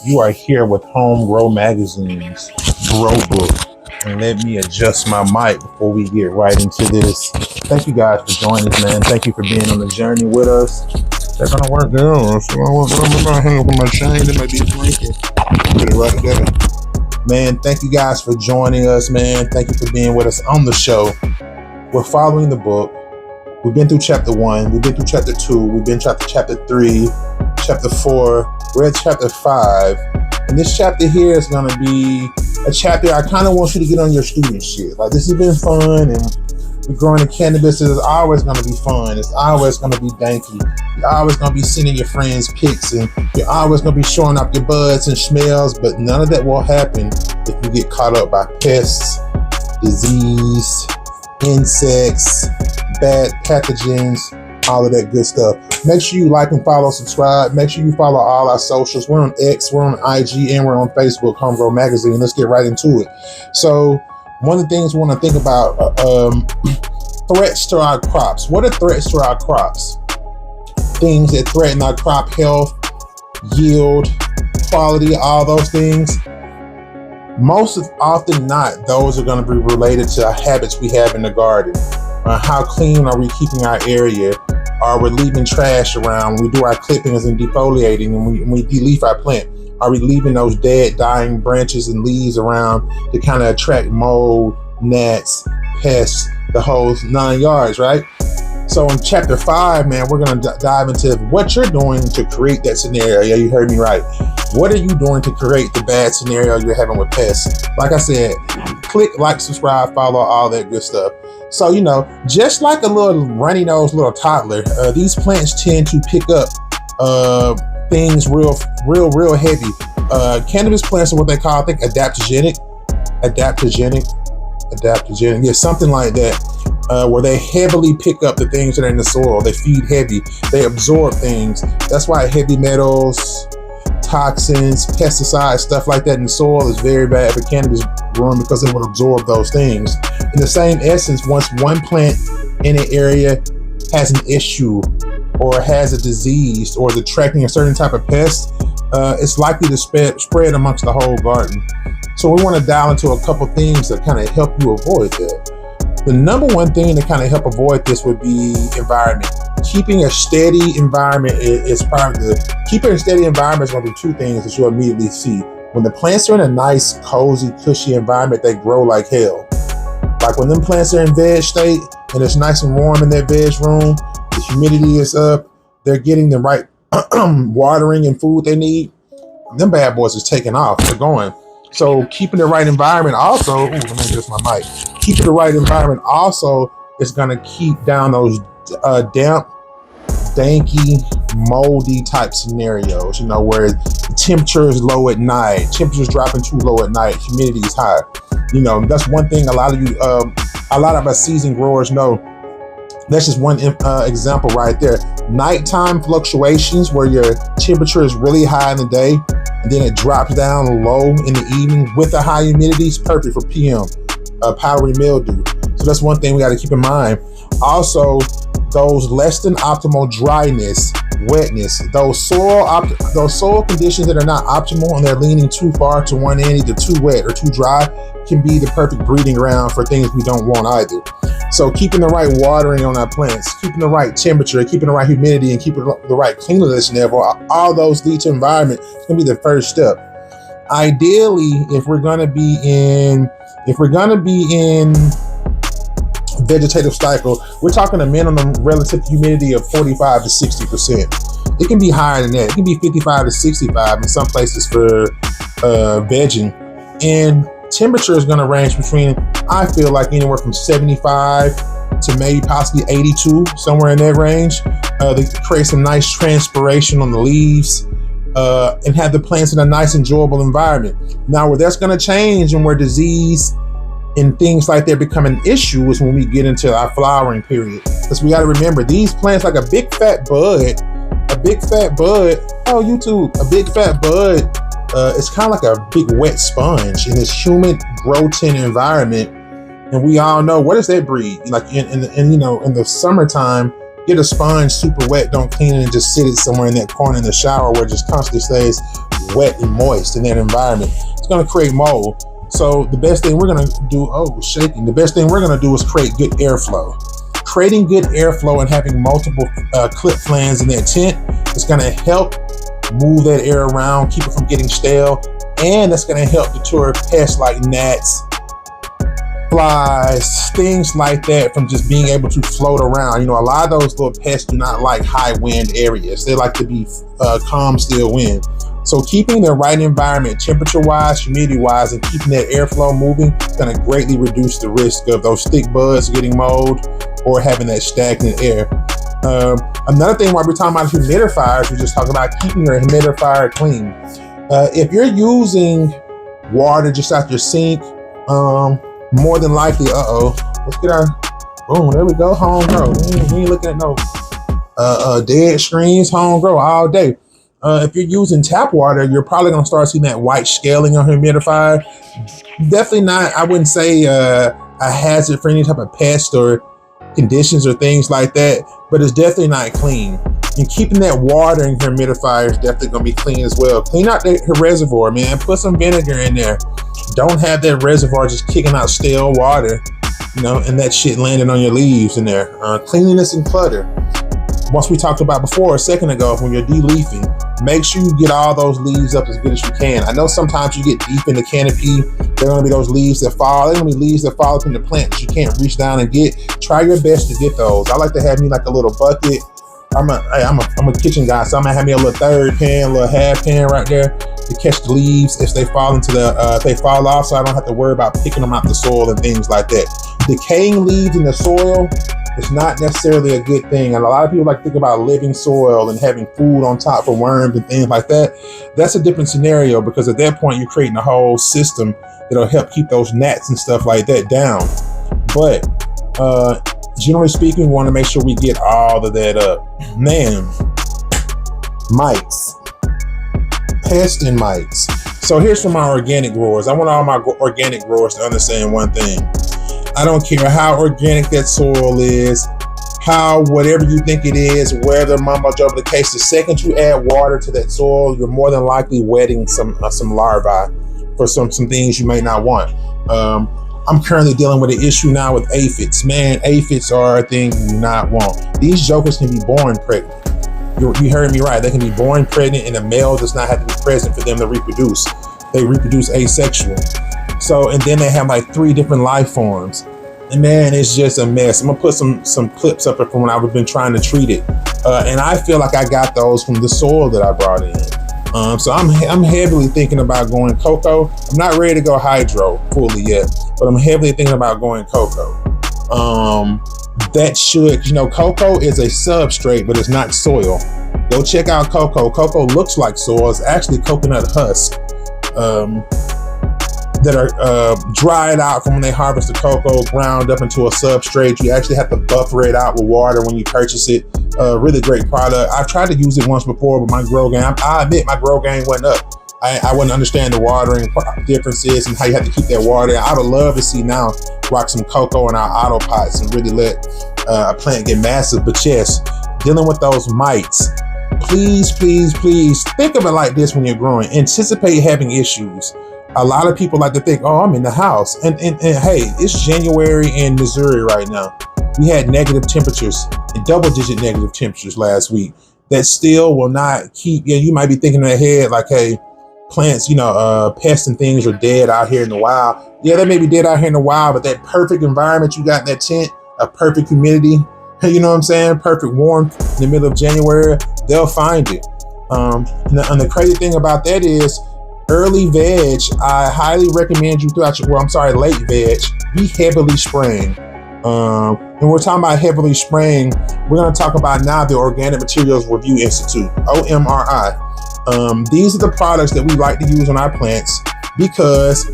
You are here with Home Grow Magazine's Grow Book. And let me adjust my mic before we get right into this. Thank you guys for joining us, man. Thank you for being on the journey with us. They're gonna work down. So I'm gonna hang up on my chain. That might be drinking. Put it right there. Man, thank you guys for joining us, man. Thank you for being with us on the show. We're following the book. We've been through chapter 1. We've been through chapter 2. We've been chapter 3, chapter 4. We're at chapter 5. And this chapter here is going to be a chapter I kind of want you to get on your student shit. Like, this has been fun, and we're growing the cannabis is always going to be fun. It's always going to be danky. You're always going to be sending your friends pics, and you're always going to be showing up your buds and smells, but none of that will happen if you get caught up by pests, disease, insects, bad pathogens, all of that good stuff. Make sure you like and follow, subscribe. Make sure you follow all our socials. We're on X, we're on IG, and we're on Facebook, Home Grow Magazine. Let's get right into it. So one of the things we want to think about, threats to our crops. What are threats to our crops? Things that threaten our crop health, yield, quality, all those things. Most often not, those are going to be related to habits we have in the garden. How clean are we keeping our area? Are we leaving trash around? When we do our clippings and defoliating, and we de-leaf our plant, are we leaving those dead, dying branches and leaves around to kind of attract mold, gnats, pests, the whole 9 yards, right? So in chapter 5, man, we're going to dive into what you're doing to create that scenario. Yeah, you heard me right. What are you doing to create the bad scenario you're having with pests? Like I said, click, like, subscribe, follow, all that good stuff. So, just like a little runny nose little toddler, these plants tend to pick up things real heavy. Cannabis plants are what they call, I think, adaptogenic. Yeah, something like that, where they heavily pick up the things that are in the soil. They feed heavy. They absorb things. That's why heavy metals, toxins, pesticides, stuff like that in the soil is very bad for cannabis growing because it will absorb those things. In the same essence, once one plant in an area has an issue or has a disease or is attracting a certain type of pest, it's likely to spread amongst the whole garden. So we want to dial into a couple things that kind of help you avoid that. The number one thing to kind of help avoid this would be environment. Keeping a steady environment is probably keeping a steady environment is going to be two things that you'll immediately see. When the plants are in a nice, cozy, cushy environment, they grow like hell. Like when them plants are in veg state and it's nice and warm in that veg room, the humidity is up, they're getting the right watering and food they need, them bad boys is taking off, they're going. So keeping the right environment also, let me adjust my mic. Keeping the right environment also is going to keep down those damp, danky, moldy type scenarios, where the temperature is low at night, temperature's dropping too low at night, humidity is high. That's one thing a lot of us seasoned growers know. That's just one example right there. Nighttime fluctuations where your temperature is really high in the day and then it drops down low in the evening with a high humidity is perfect for PM, powdery mildew. So that's one thing we got to keep in mind. Also, those less than optimal dryness, wetness, those soil conditions that are not optimal and they're leaning too far to one end, either too wet or too dry, can be the perfect breeding ground for things we don't want either. So keeping the right watering on our plants, keeping the right temperature, keeping the right humidity, and keeping the right cleanliness level, all those lead to environment. It's gonna be the first step. Ideally, if we're gonna be in vegetative cycle, we're talking a minimum relative humidity of 45 to 60%. It can be higher than that. It can be 55 to 65 in some places for vegging. And temperature is going to range between, I feel like, anywhere from 75 to maybe possibly 82, somewhere in that range. They create some nice transpiration on the leaves and have the plants in a nice, enjoyable environment. Now, where that's going to change and where disease and things like that become an issue is when we get into our flowering period. Because we got to remember, these plants, like a big fat bud, oh, YouTube, a big fat bud, it's kind of like a big wet sponge in this humid, grow-tent environment. And we all know, what does that breed? Like in the summertime, get a sponge super wet, don't clean it, and just sit it somewhere in that corner in the shower where it just constantly stays wet and moist in that environment. It's going to create mold. So the best thing we're going to do, the best thing we're going to do is create good airflow. Creating good airflow and having multiple clip fans in that tent is going to help move that air around, keep it from getting stale, and that's going to help deter pests like gnats, flies, things like that from just being able to float around. You know, a lot of those little pests do not like high wind areas. They like to be calm, still wind. So keeping the right environment, temperature-wise, humidity-wise, and keeping that airflow moving is going to greatly reduce the risk of those thick buds getting mold or having that stagnant air. Another thing while we're talking about humidifiers, we're just talking about keeping your humidifier clean. If you're using water just out your sink, more than likely, let's get our, boom, there we go, home grow. We ain't looking at no dead screens, home grow all day. If you're using tap water, you're probably gonna start seeing that white scaling on humidifier. Definitely not, I wouldn't say a hazard for any type of pest or conditions or things like that, but it's definitely not clean. And keeping that water in humidifier is definitely gonna be clean as well. Clean out the reservoir, man. Put some vinegar in there. Don't have that reservoir just kicking out stale water, you know, and that shit landing on your leaves in there. Cleanliness and clutter. Once we talked about before a second ago, when you're de-leafing, make sure you get all those leaves up as good as you can. I know sometimes you get deep in the canopy, there are gonna be those leaves that fall. There are gonna be leaves that fall from the plant that you can't reach down and get. Try your best to get those. I like to have me like a little bucket. I'm a kitchen guy, so I'm gonna have me a little third pan, a little half pan right there to catch the leaves if they fall into if they fall off, so I don't have to worry about picking them out the soil and things like that. Decaying leaves in the soil is not necessarily a good thing, and a lot of people like to think about living soil and having food on top for worms and things like that. That's a different scenario, because at that point you're creating a whole system that'll help keep those gnats and stuff like that down. But generally speaking, we want to make sure we get all of that up. Man, mites, pests and mites. So here's for my organic growers. I want all my organic growers to understand one thing. I don't care how organic that soil is, how whatever you think it is, whether mumbo jumbo the case, the second you add water to that soil, you're more than likely wetting some larvae for some things you may not want. I'm currently dealing with an issue now with aphids. Man, aphids are a thing you do not want. These jokers can be born pregnant. You heard me right. They can be born pregnant, and the male does not have to be present for them to reproduce. They reproduce asexual. So, and then they have like 3 different life forms. And man, it's just a mess. I'm gonna put some clips up from when I've been trying to treat it. And I feel like I got those from the soil that I brought in. So I'm heavily thinking about going cocoa. I'm not ready to go hydro fully yet, but I'm heavily thinking about going cocoa. That should, you know, cocoa is a substrate, but it's not soil. Go check out cocoa. Cocoa looks like soil. It's actually coconut husk that are dried out from when they harvest the cocoa, ground up into a substrate. You actually have to buffer it out with water when you purchase it. Really great product. I've tried to use it once before, but my grow game, I admit my grow game went up. I wouldn't understand the watering differences and how you have to keep that water. I would love to see now rock some cocoa in our auto pots and really let a plant get massive. But yes, dealing with those mites, please think of it like this when you're growing. Anticipate having issues. A lot of people like to think, oh, I'm in the house. And hey, it's January in Missouri right now. We had negative temperatures, and double-digit negative temperatures last week. That still will not keep, you might be thinking in your head like, hey, plants, pests and things are dead out here in the wild. Yeah, they may be dead out here in the wild, but that perfect environment you got in that tent, a perfect humidity, you know what I'm saying? Perfect warmth in the middle of January, they'll find it. And the crazy thing about that is, early veg, I highly recommend you late veg, be heavily spraying. And we're talking about heavily spraying, we're going to talk about now the Organic Materials Review Institute, OMRI. These are the products that we like to use on our plants because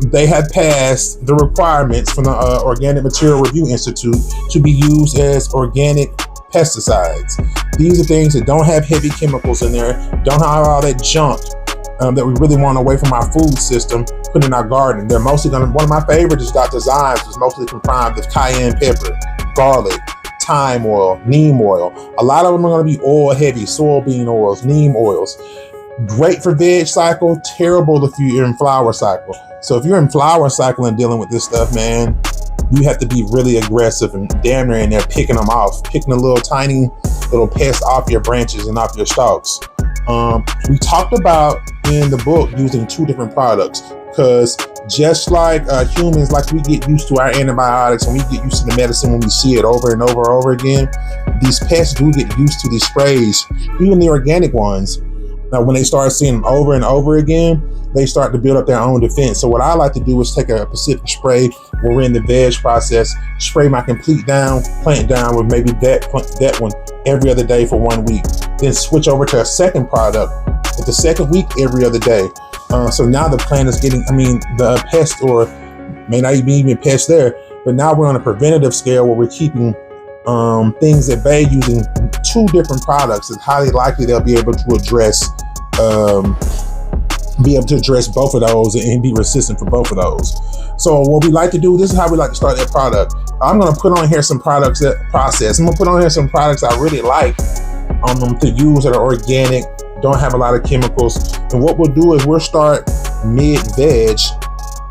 they have passed the requirements from the Organic Material Review Institute to be used as organic pesticides. These are things that don't have heavy chemicals in there, don't have all that junk that we really want away from our food system, put in our garden. They're mostly one of my favorites is Dr. Zym's, is mostly comprised of cayenne pepper, garlic, thyme oil, neem oil. A lot of them are going to be oil heavy, soybean oils, neem oils. Great for veg cycle, terrible if you're in flower cycle. So if you're in flower cycle and dealing with this stuff, man, you have to be really aggressive and damn near in there picking them off, picking the little tiny little pests off your branches and off your stalks. We talked about in the book using 2 different products, because just like humans, like we get used to our antibiotics and we get used to the medicine when we see it over and over and over again, these pests do get used to these sprays, even the organic ones. Now, when they start seeing them over and over again, they start to build up their own defense. So what I like to do is take a specific spray when we're in the veg process, spray my complete plant down with maybe that one every other day for 1 week. Then switch over to a second product at the second week every other day. So now the plant is getting, the pest, or may not even pest there, but now we're on a preventative scale where we're keeping things at bay using 2 different products. It's highly likely they'll be able to address both of those and be resistant for both of those. So what we like to do, this is how we like to start that product. I'm going to put on here some products I'm going to put on here some products I really like to use that are organic, don't have a lot of chemicals. And what we'll do is we'll start mid-veg,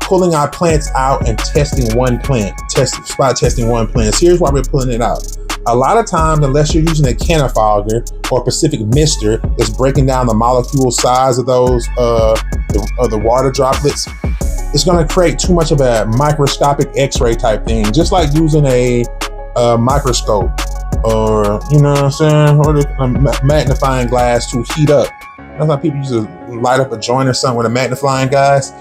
pulling our plants out and testing one plant, spot testing one plant. So here's why we're pulling it out. A lot of times, unless you're using a canifogger or a Pacific mister that's breaking down the molecule size of those the water droplets, it's going to create too much of a microscopic X-ray type thing, just like using a microscope, or you know what I'm saying, or a magnifying glass to heat up. That's how people used to light up a joint or something with a magnifying glass.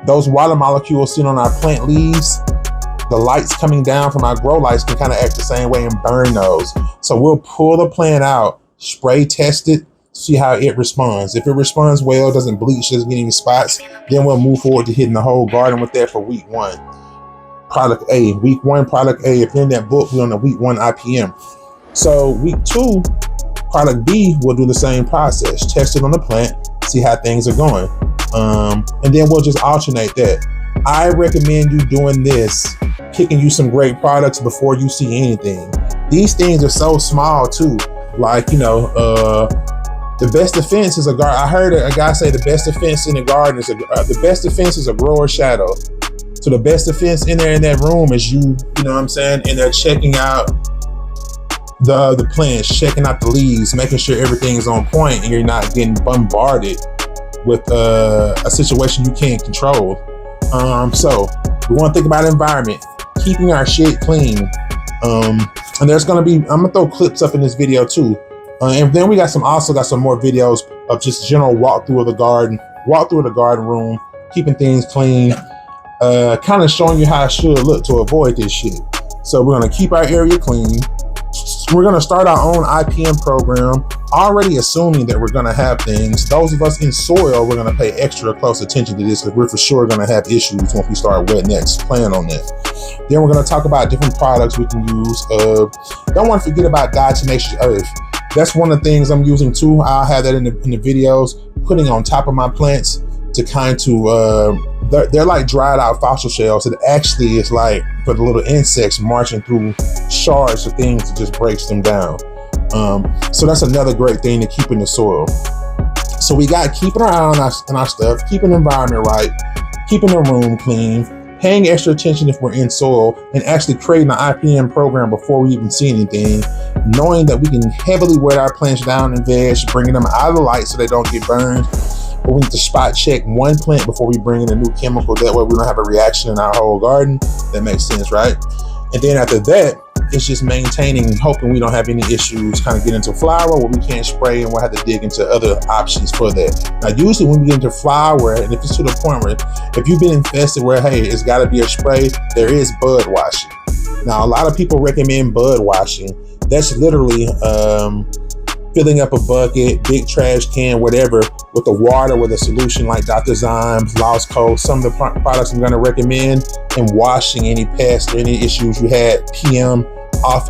Those water molecules sitting on our plant leaves, the lights coming down from our grow lights can kind of act the same way and burn those. So we'll pull the plant out, spray test it, see how it responds. If it responds well, doesn't bleach, doesn't get any spots, then we'll move forward to hitting the whole garden with that for week 1. Product A, week 1, product A. If you're in that book, we're on the week 1 IPM. So week 2, product B, we'll do the same process. Test it on the plant, see how things are going. And then we'll just alternate that. I recommend you doing this, picking you some great products before you see anything. These things are so small too. Like, the best defense is a garden. I heard a guy say the best defense in the garden is the best defense is a grower shadow. So the best defense in there in that room is you know what I'm saying, and they're checking out the plants, checking out the leaves, making sure everything's on point and you're not getting bombarded with a situation you can't control. So we want to think about environment, keeping our shit clean. And there's gonna be, I'm gonna throw clips up in this video too. And then we also got some more videos of just general walkthrough of the garden room, keeping things clean, kind of showing you how it should look to avoid this shit. So we're gonna keep our area clean. We're going to start our own IPM program, already assuming that we're going to have things. Those of us in soil, we're going to pay extra close attention to this because we're for sure going to have issues once we start wet next. Plan on that. Then we're going to talk about different products we can use. Don't want to forget about diatomaceous earth. That's one of the things I'm using too. I'll have that in the videos, putting on top of my plants to they're like dried out fossil shells. It actually is like for the little insects marching through shards of things that just breaks them down. So that's another great thing to keep in the soil. So we got keeping our eye on our stuff, keeping the environment right, keeping the room clean, paying extra attention if we're in soil, and actually creating an IPM program before we even see anything, knowing that we can heavily wet our plants down in veg, bringing them out of the light so they don't get burned. But we need to spot check one plant before we bring in a new chemical. That way we don't have a reaction in our whole garden. That makes sense, right? And then after that, it's just maintaining, hoping we don't have any issues, kind of get into flower where we can't spray and we'll have to dig into other options for that. Now, usually when we get into flower, and if it's to the point where, if you've been infested where, hey, it's gotta be a spray, there is bud washing. Now, a lot of people recommend bud washing. That's literally, filling up a bucket, big trash can, whatever, with the water with a solution like Dr. Zymes, Lost Coast, some of the products I'm going to recommend, and washing any pests or any issues you had PM off